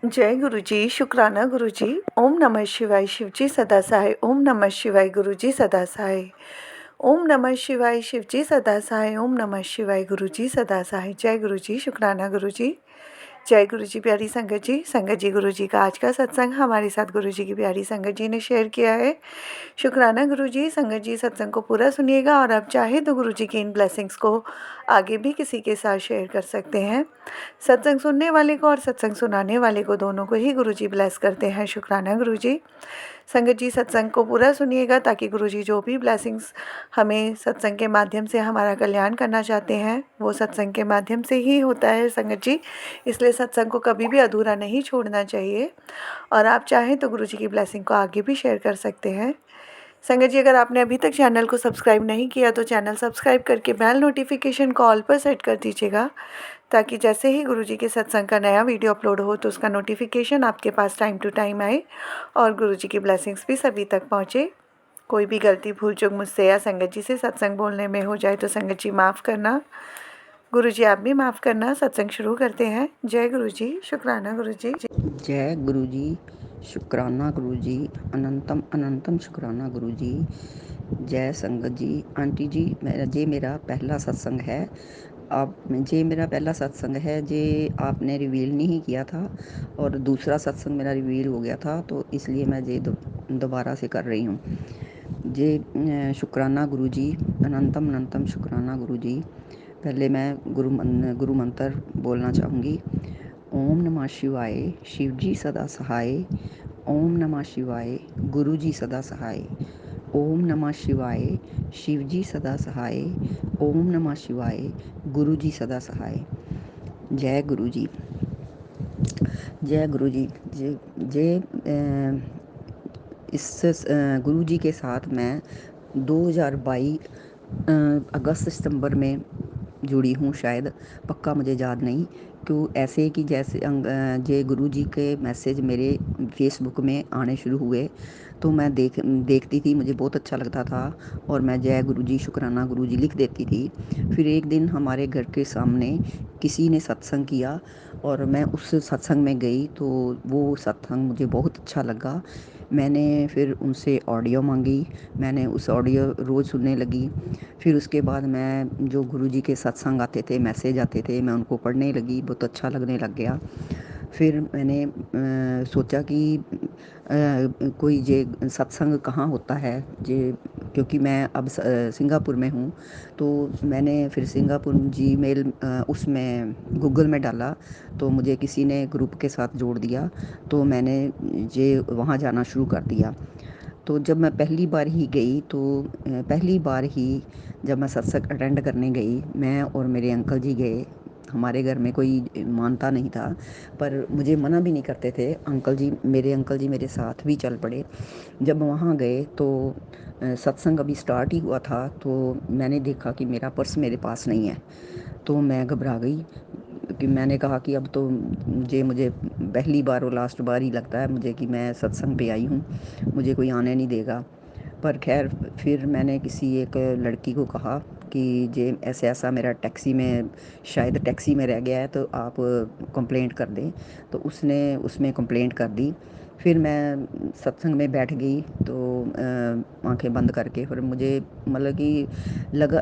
जय गुरु जी, शुक्राना गुरु जी। ओम नमः शिवाय, शिव जी सदा सहाय। ओम नमः शिवाय, गुरु जी सदा सहाय। ओम नमः शिवाय, शिव जी सदा सहाय। ओम नमः शिवाय, गुरु जी सदा सहाय। जय गुरु जी, शुक्राना गुरु जी। जय गुरु जी। प्यारी संगत जी गुरु जी का आज का सत्संग हमारे साथ गुरु जी की प्यारी संगत जी ने शेयर किया है। शुक्राना गुरु जी। संगत जी सत्संग को पूरा सुनिएगा और आप चाहे तो गुरु जी की इन ब्लेसिंग्स को आगे भी किसी के साथ शेयर कर सकते हैं। सत्संग सुनने वाले को और सत्संग सुनाने वाले को दोनों को ही गुरु जी ब्लेस करते हैं। शुक्राना गुरु जी। संगत जी सत्संग को पूरा सुनिएगा ताकि गुरु जी जो भी ब्लेसिंग्स हमें सत्संग के माध्यम से हमारा कल्याण करना चाहते हैं वो सत्संग के माध्यम से ही होता है संगत जी। इसलिए सत्संग को कभी भी अधूरा नहीं छोड़ना चाहिए और आप चाहें तो गुरु जी की ब्लेसिंग को आगे भी शेयर कर सकते हैं। संगत जी, अगर आपने अभी तक चैनल को सब्सक्राइब नहीं किया तो चैनल सब्सक्राइब करके बेल नोटिफिकेशन को ऑल पर सेट कर दीजिएगा ताकि जैसे ही गुरु जी के सत्संग का नया वीडियो अपलोड हो तो उसका नोटिफिकेशन आपके पास टाइम टू टाइम आए और गुरु जी की ब्लेसिंग्स भी सभी तक पहुँचे। कोई भी गलती भूल चूक मुझसे या संगत जी से सत्संग बोलने में हो जाए तो संगत जी माफ़ करना। गुरु जी आप भी माफ़ करना। सत्संग शुरू करते हैं। जय गुरु जी, शुक्राना गुरु जी। जय गुरु जी, शुक्राना गुरु जी, अनंतम अनंतम शुक्राना गुरु जी। जय संगत जी। आंटी जी, मेरा पहला सत्संग है। आप जे मेरा पहला सत्संग है जे आपने रिवील नहीं किया था और दूसरा सत्संग मेरा रिवील हो गया था, तो इसलिए मैं जे दोबारा से कर रही हूँ। जे शुक्राना गुरु जी, अनंतम अनंतम शुक्राना गुरु जी। पहले मैं गुरु मंत्र बोलना चाहूँगी। ओम नमः शिवाय, शिव जी सदा सहाय। ओम नमः शिवाय, गुरु जी सदा सहाय। ओम नमः शिवाय, शिव जी सदा सहाय। ओम नमः शिवाय, गुरु जी सदा सहाय। जय गुरु जी। जय गुरु जी। इस गुरु जी के साथ मैं 2022 अगस्त सितंबर में जुड़ी हूँ शायद, पक्का मुझे याद नहीं। क्यों ऐसे कि जैसे जे गुरु जी के मैसेज मेरे फेसबुक में आने शुरू हुए तो मैं देखती थी, मुझे बहुत अच्छा लगता था और मैं जय गुरु जी, शुक्राना गुरु जी लिख देती थी। फिर एक दिन हमारे घर के सामने किसी ने सत्संग किया और मैं उस सत्संग में गई तो वो सत्संग मुझे बहुत अच्छा लगा। मैंने फिर उनसे ऑडियो मांगी, मैंने उस ऑडियो रोज़ सुनने लगी। फिर उसके बाद मैं जो गुरु जी के सत्संग आते थे, मैसेज आते थे, मैं उनको पढ़ने लगी, बहुत अच्छा लगने लग गया। फिर मैंने सोचा कि कोई जे सत्संग कहाँ होता है जे, क्योंकि मैं अब सिंगापुर में हूँ, तो मैंने फिर सिंगापुर जीमेल उसमें गूगल में डाला तो मुझे किसी ने ग्रुप के साथ जोड़ दिया, तो मैंने जे वहाँ जाना शुरू कर दिया। तो जब मैं पहली बार ही गई तो पहली बार ही जब मैं सत्संग अटेंड करने गई, मैं और मेरे अंकल जी गए। हमारे घर में कोई मानता नहीं था पर मुझे मना भी नहीं करते थे मेरे अंकल जी मेरे साथ भी चल पड़े। जब वहाँ गए तो सत्संग अभी स्टार्ट ही हुआ था, तो मैंने देखा कि मेरा पर्स मेरे पास नहीं है। तो मैं घबरा गई कि मैंने कहा कि अब तो मुझे पहली बार और लास्ट बार ही लगता है मुझे कि मैं सत्संग पे आई हूँ, मुझे कोई आने नहीं देगा। पर खैर फिर मैंने किसी एक लड़की को कहा कि जे ऐसे ऐसा मेरा टैक्सी में शायद टैक्सी में रह गया है, तो आप कंप्लेंट कर दें। तो उसने उसमें कंप्लेंट कर दी। फिर मैं सत्संग में बैठ गई तो आंखें बंद करके फिर मुझे मतलब कि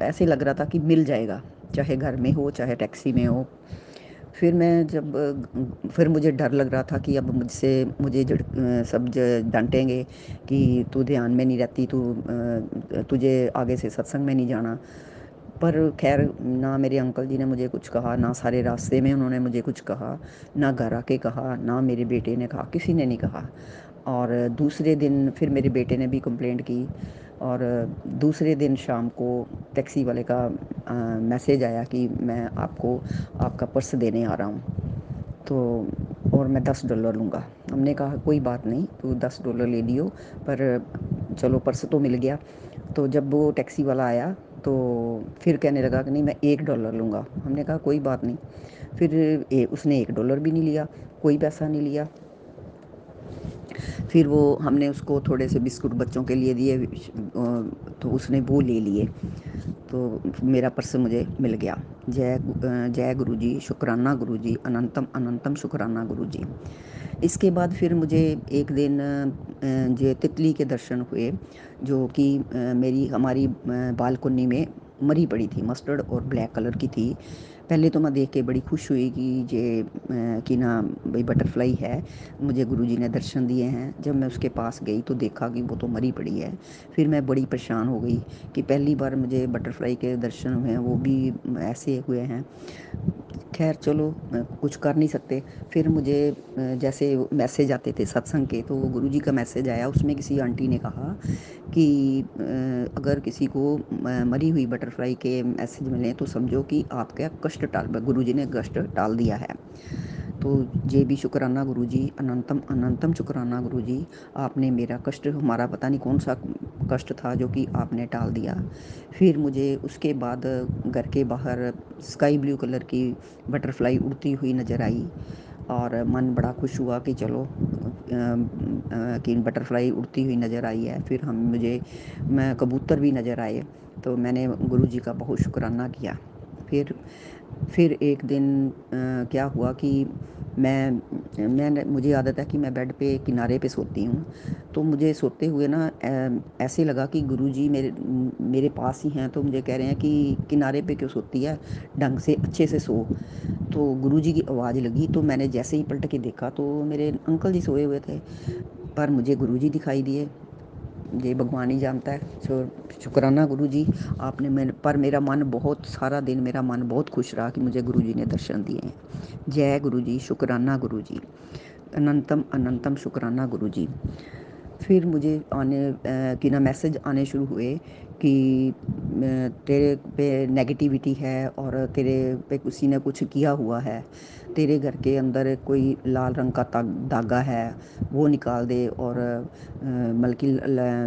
ऐसे लग रहा था कि मिल जाएगा, चाहे घर में हो चाहे टैक्सी में हो। फिर मैं जब फिर मुझे डर लग रहा था कि अब मुझे सब डांटेंगे कि तू ध्यान में नहीं रहती, तुझे आगे से सत्संग में नहीं जाना। पर खैर ना मेरे अंकल जी ने मुझे कुछ कहा, ना सारे रास्ते में उन्होंने मुझे कुछ कहा, ना घर आके कहा, ना मेरे बेटे ने कहा, किसी ने नहीं कहा। और दूसरे दिन फिर मेरे बेटे ने भी कंप्लेंट की और दूसरे दिन शाम को टैक्सी वाले का मैसेज आया कि मैं आपको आपका पर्स देने आ रहा हूँ, तो और मैं $10 लूँगा। हमने कहा कोई बात नहीं, तो $10 ले लियो, पर चलो पर्स तो मिल गया। तो जब वो टैक्सी वाला आया तो फिर कहने लगा कि नहीं मैं $1 लूँगा। हमने कहा कोई बात नहीं। फिर उसने $1 भी नहीं लिया, कोई पैसा नहीं लिया। फिर वो हमने उसको थोड़े से बिस्कुट बच्चों के लिए दिए, तो उसने वो ले लिए, तो मेरा पर्स मुझे मिल गया। जय गुरु जी, शुक्राना गुरु जी, अनंतम अनंतम शुक्राना गुरु जी। इसके बाद फिर मुझे एक दिन जो तितली के दर्शन हुए, जो कि मेरी हमारी बालकनी में मरी पड़ी थी, मस्टर्ड और ब्लैक कलर की थी। पहले तो मैं देख के बड़ी खुश हुई कि ये कि ना भाई बटरफ्लाई है, मुझे गुरुजी ने दर्शन दिए हैं। जब मैं उसके पास गई तो देखा कि वो तो मरी पड़ी है। फिर मैं बड़ी परेशान हो गई कि पहली बार मुझे बटरफ्लाई के दर्शन हुए हैं, वो भी ऐसे हुए हैं। खैर चलो, कुछ कर नहीं सकते। फिर मुझे जैसे मैसेज आते थे सत्संग के, तो गुरुजी का मैसेज आया, उसमें किसी आंटी ने कहा कि अगर किसी को मरी हुई बटरफ्लाई के मैसेज मिले तो समझो कि आपका कष्ट टाल, गुरुजी ने कष्ट टाल दिया है। तो ये भी शुक्राना गुरुजी, अनंतम अनंतम शुक्राना गुरुजी, आपने मेरा कष्ट, हमारा पता नहीं कौन सा कष्ट था जो कि आपने टाल दिया। फिर मुझे उसके बाद घर के बाहर स्काई ब्लू कलर की बटरफ्लाई उड़ती हुई नज़र आई, और मन बड़ा खुश हुआ कि चलो कि बटरफ्लाई उड़ती हुई नज़र आई है। फिर हम मुझे मैं कबूतर भी नज़र आए, तो मैंने गुरुजी का बहुत शुक्राना किया। फिर एक दिन क्या हुआ कि मुझे आदत है कि मैं बेड पे किनारे पे सोती हूँ। तो मुझे सोते हुए ना ऐसे लगा कि गुरुजी मेरे पास ही हैं, तो मुझे कह रहे हैं कि किनारे पे क्यों सोती है, ढंग से अच्छे से सो। तो गुरुजी की आवाज़ लगी, तो मैंने जैसे ही पलट के देखा तो मेरे अंकल जी सोए हुए थे, पर मुझे गुरुजी दिखाई दिए। ये भगवान ही जानता है। शुक्राना गुरु जी, आपने मेरा मन बहुत, सारा दिन मेरा मन बहुत खुश रहा कि मुझे गुरु जी ने दर्शन दिए हैं। जय गुरु जी, शुक्राना गुरु जी, अनंतम अनंतम शुक्राना गुरु जी। फिर मुझे कि ना मैसेज आने शुरू हुए कि तेरे पे नेगेटिविटी है और तेरे पे किसी ने कुछ किया हुआ है, तेरे घर के अंदर कोई लाल रंग का धागा है, वो निकाल दे। और बल्कि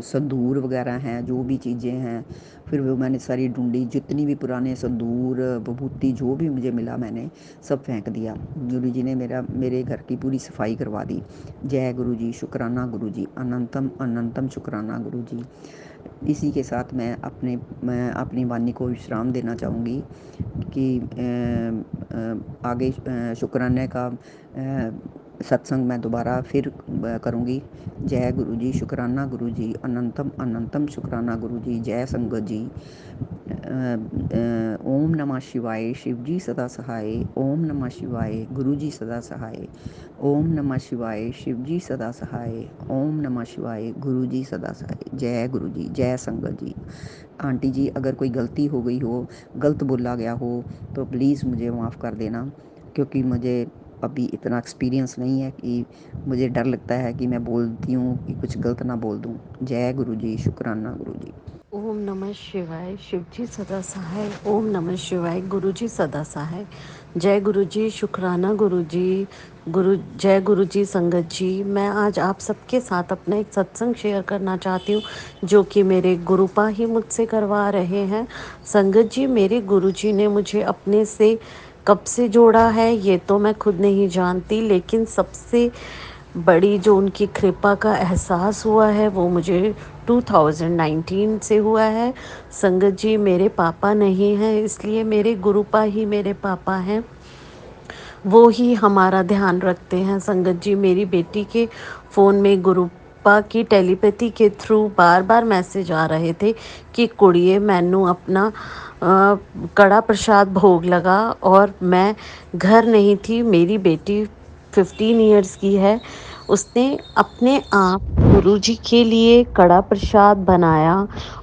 संदूर वगैरह हैं, जो भी चीज़ें हैं, फिर वो मैंने सारी ढूंढी, जितनी भी पुराने संदूर विभूति जो भी मुझे मिला मैंने सब फेंक दिया। गुरु जी ने मेरे घर की पूरी सफाई करवा दी। जय गुरु जी, शुक्राना गुरु जी, अनंतम अनंतम शुक्राना गुरु जी। इसी के साथ मैं अपनी वाणी को विश्राम देना चाहूँगी कि आगे शुक्राने का सत्संग मैं दोबारा फिर करूँगी। जय गुरु जी, शुक्राना गुरु जी, अनंतम अनंतम शुक्राना गुरु जी। जय संगत जी। ओम नमः शिवाय, शिव जी सदा सहाय। ओम नमः शिवाय, गुरु जी सदा सहाय। ओम नमः शिवाय, शिव जी सदा सहाय। ओम नमः शिवाय, गुरु जी सदा सहाय। जय गुरु जी, जय संगत जी। आंटी जी, अगर कोई गलती हो गई हो, गलत बोला गया हो, तो प्लीज़ मुझे माफ़ कर देना, क्योंकि मुझे अभी इतना एक्सपीरियंस नहीं है कि मुझे डर लगता है कि मैं बोलती हूँ कि कुछ गलत ना बोल दूँ। जय गुरु जी, शुक्राना गुरु जी। ओम नमः शिवाय, शिव जी सदा सहाय। ओम नमः शिवाय, गुरु जी सदा सहाय। जय गुरु जी, शुक्राना गुरु जी, जय गुरु जी, संगत जी। मैं आज आप सबके साथ अपना एक सत्संग शेयर करना चाहती हूँ, जो कि मेरे गुरुपा ही मुझसे करवा रहे हैं। संगत जी, मेरे गुरु जी ने मुझे अपने से कब से जोड़ा है ये तो मैं खुद नहीं जानती, लेकिन सबसे बड़ी जो उनकी कृपा का एहसास हुआ है वो मुझे 2019 से हुआ है। संगत जी, मेरे पापा नहीं हैं, इसलिए मेरे गुरुपा ही मेरे पापा हैं, वो ही हमारा ध्यान रखते हैं। संगत जी, मेरी बेटी के फ़ोन में गुरुपा की टेलीपैथी के थ्रू बार बार मैसेज आ रहे थे कि कुड़िए मैनू अपना कड़ा प्रसाद भोग लगा, और मैं घर नहीं थी। मेरी बेटी 15 इयर्स की है, उसने अपने आप गुरु जी के लिए कड़ा प्रसाद बनाया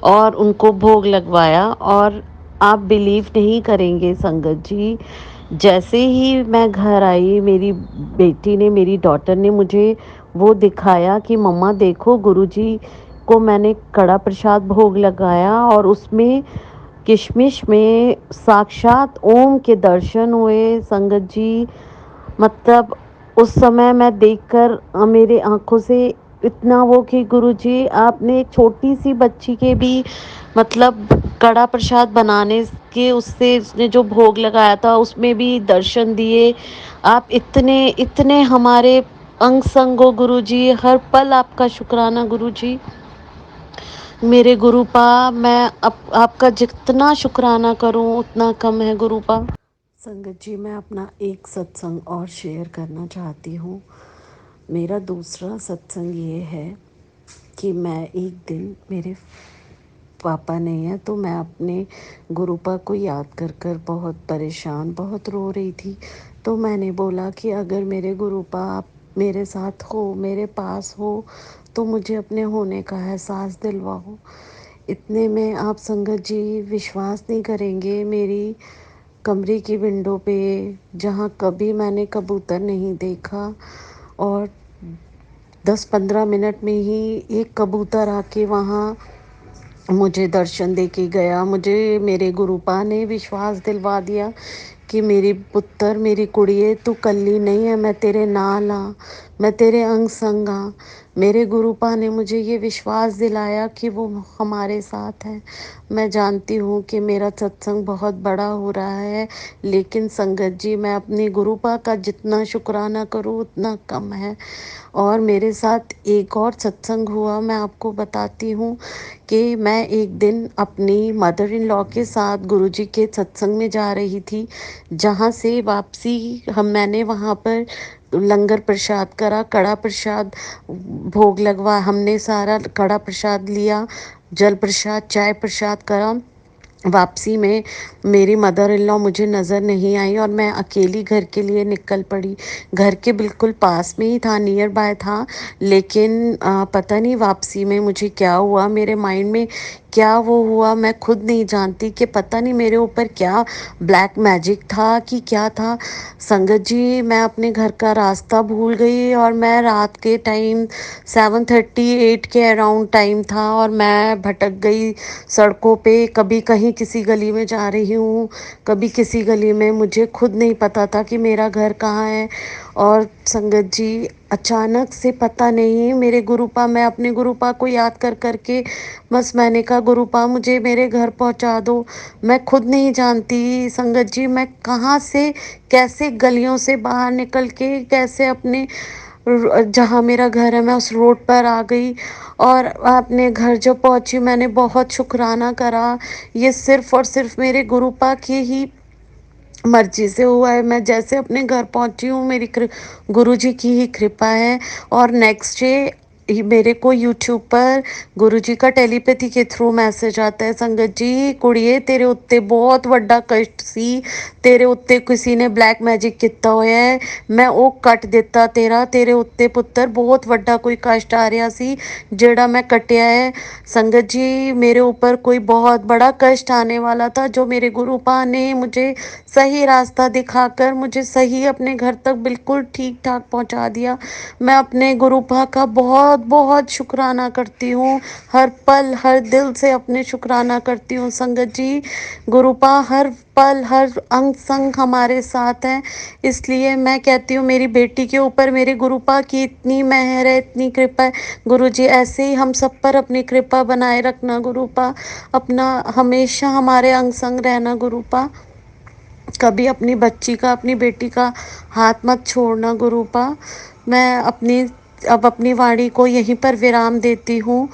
और उनको भोग लगवाया। और आप बिलीव नहीं करेंगे संगत जी, जैसे ही मैं घर आई, मेरी बेटी ने, मेरी डॉटर ने मुझे वो दिखाया कि मम्मा देखो, गुरुजी को मैंने कड़ा प्रसाद भोग लगाया और उसमें किशमिश में साक्षात ओम के दर्शन हुए। संगत जी, मतलब उस समय मैं देखकर मेरे आंखों से इतना वो कि गुरुजी आपने एक छोटी सी बच्ची के भी मतलब कड़ा प्रसाद बनाने के, उससे उसने जो भोग लगाया था उसमें भी दर्शन दिए। आप इतने इतने हमारे अंग संग हो गुरु जी, हर पल आपका शुक्राना गुरु जी। मेरे गुरुपा, मैं आपका जितना शुक्राना करूं उतना कम है गुरुपा। संगत जी, मैं अपना एक सत्संग और शेयर करना चाहती हूँ। मेरा दूसरा सत्संग ये है कि मैं एक दिन, मेरे पापा नहीं है तो मैं अपने गुरुपा को याद कर कर बहुत परेशान, बहुत रो रही थी। तो मैंने बोला कि अगर मेरे गुरुपा आप मेरे साथ हो, मेरे पास हो, तो मुझे अपने होने का एहसास दिलवाओ। इतने में आप संगत जी विश्वास नहीं करेंगे, मेरी कमरे की विंडो पे, जहाँ कभी मैंने कबूतर नहीं देखा, और 10-15 मिनट में ही एक कबूतर आके वहाँ मुझे दर्शन दे के गया। मुझे मेरे गुरुपा ने विश्वास दिलवा दिया कि मेरी पुत्तर, मेरी कुड़िए, तू कल्ली नहीं है, मैं तेरे नाल हाँ, मैं तेरे अंग संग हाँ। मेरे गुरुपा ने मुझे ये विश्वास दिलाया कि वो हमारे साथ है। मैं जानती हूँ कि मेरा सत्संग बहुत बड़ा हो रहा है, लेकिन संगत जी, मैं अपने गुरुपा का जितना शुक्राना करूँ उतना कम है। और मेरे साथ एक और सत्संग हुआ, मैं आपको बताती हूँ कि मैं एक दिन अपनी मदर इन लॉ के साथ गुरुजी के सत्संग में जा रही थी, जहाँ से वापसी मैंने वहाँ पर लंगर प्रसाद करा, कड़ा प्रसाद भोग लगवा, हमने सारा कड़ा प्रसाद लिया, जल प्रसाद, चाय प्रसाद करा। वापसी में मेरी मदर इन लॉ मुझे नज़र नहीं आई और मैं अकेली घर के लिए निकल पड़ी। घर के बिल्कुल पास में ही था, नियर बाय था, लेकिन पता नहीं वापसी में मुझे क्या हुआ, मेरे माइंड में क्या वो हुआ, मैं खुद नहीं जानती कि पता नहीं मेरे ऊपर क्या ब्लैक मैजिक था कि क्या था। संगत जी, मैं अपने घर का रास्ता भूल गई और मैं रात के टाइम 7:38 के अराउंड टाइम था और मैं भटक गई सड़कों पे। कभी कहीं किसी गली में जा रही हूँ, कभी किसी गली में, मुझे खुद नहीं पता था कि मेरा घर कहाँ है। और संगत जी, अचानक से पता नहीं मेरे गुरुपा, मैं अपने गुरुपा को याद कर करके बस मैंने कहा, गुरुपा मुझे मेरे घर पहुँचा दो। मैं खुद नहीं जानती संगत जी, मैं कहाँ से, कैसे गलियों से बाहर निकल के, कैसे अपने जहाँ मेरा घर है मैं उस रोड पर आ गई। और अपने घर जब पहुँची, मैंने बहुत शुक्राना करा। ये सिर्फ़ और सिर्फ़ मेरे गुरुपा की ही मर्ज़ी से हुआ है। मैं जैसे अपने घर पहुँची हूँ, मेरी गुरुजी की ही कृपा है। और नेक्स्ट डे मेरे को यूट्यूब पर गुरुजी का टेलीपैथी के थ्रू मैसेज आता है, संगत जी कुड़िए तेरे उत्ते बहुत वड्डा कष्ट सी, तेरे उत्ते किसी ने ब्लैक मैजिक किया होया है, मैं वो कट दिता तेरा, तेरे उत्ते पुत्तर बहुत वड्डा कोई कष्ट आ रहा सी जेड़ा मैं कटिया है। संगत जी, मेरे ऊपर कोई बहुत बड़ा कष्ट आने वाला था, जो मेरे गुरुपा ने मुझे सही रास्ता दिखाकर मुझे सही अपने घर तक बिल्कुल ठीक ठाक पहुंचा दिया। मैं अपने गुरुपा का बहुत बहुत शुक्राना करती हूँ, हर पल हर दिल से अपने शुक्राना करती हूँ। संगत जी, गुरुपा हर पल हर अंग संग हमारे साथ हैं। इसलिए मैं कहती हूँ, मेरी बेटी के ऊपर मेरे गुरुपा की इतनी मेहर है, इतनी कृपा है। गुरुजी ऐसे ही हम सब पर अपनी कृपा बनाए रखना गुरुपा, अपना हमेशा हमारे अंग संग रहना गुरुपा। कभी अपनी बच्ची का, अपनी बेटी का हाथ मत छोड़ना गुरुपा। मैं अपनी वाणी को यहीं पर विराम देती हूँ।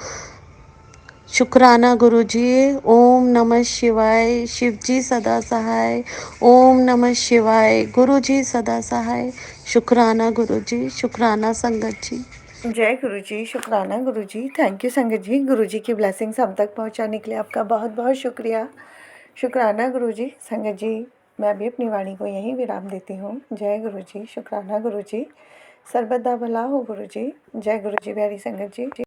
शुक्राना गुरुजी। ओम नमः शिवाय। शिवजी सदा सहाय। ओम नमः शिवाय। गुरुजी सदा सहाय। शुक्राना गुरुजी, शुक्राना संगत जी। जय गुरु जी, शुक्राना गुरु जी। थैंक यू संगत जी, गुरु जी की ब्लेसिंग्स हम तक पहुंचाने के लिए आपका बहुत बहुत शुक्रिया। शुक्राना गुरु जी। संगत जी, मैं भी अपनी वाणी को यहीं विराम देती हूँ। जय गुरु जी, शुक्राना गुरु जी। सर्वदा भला हो गुरु जी। जय गुरु जी, प्यारी संगत जी।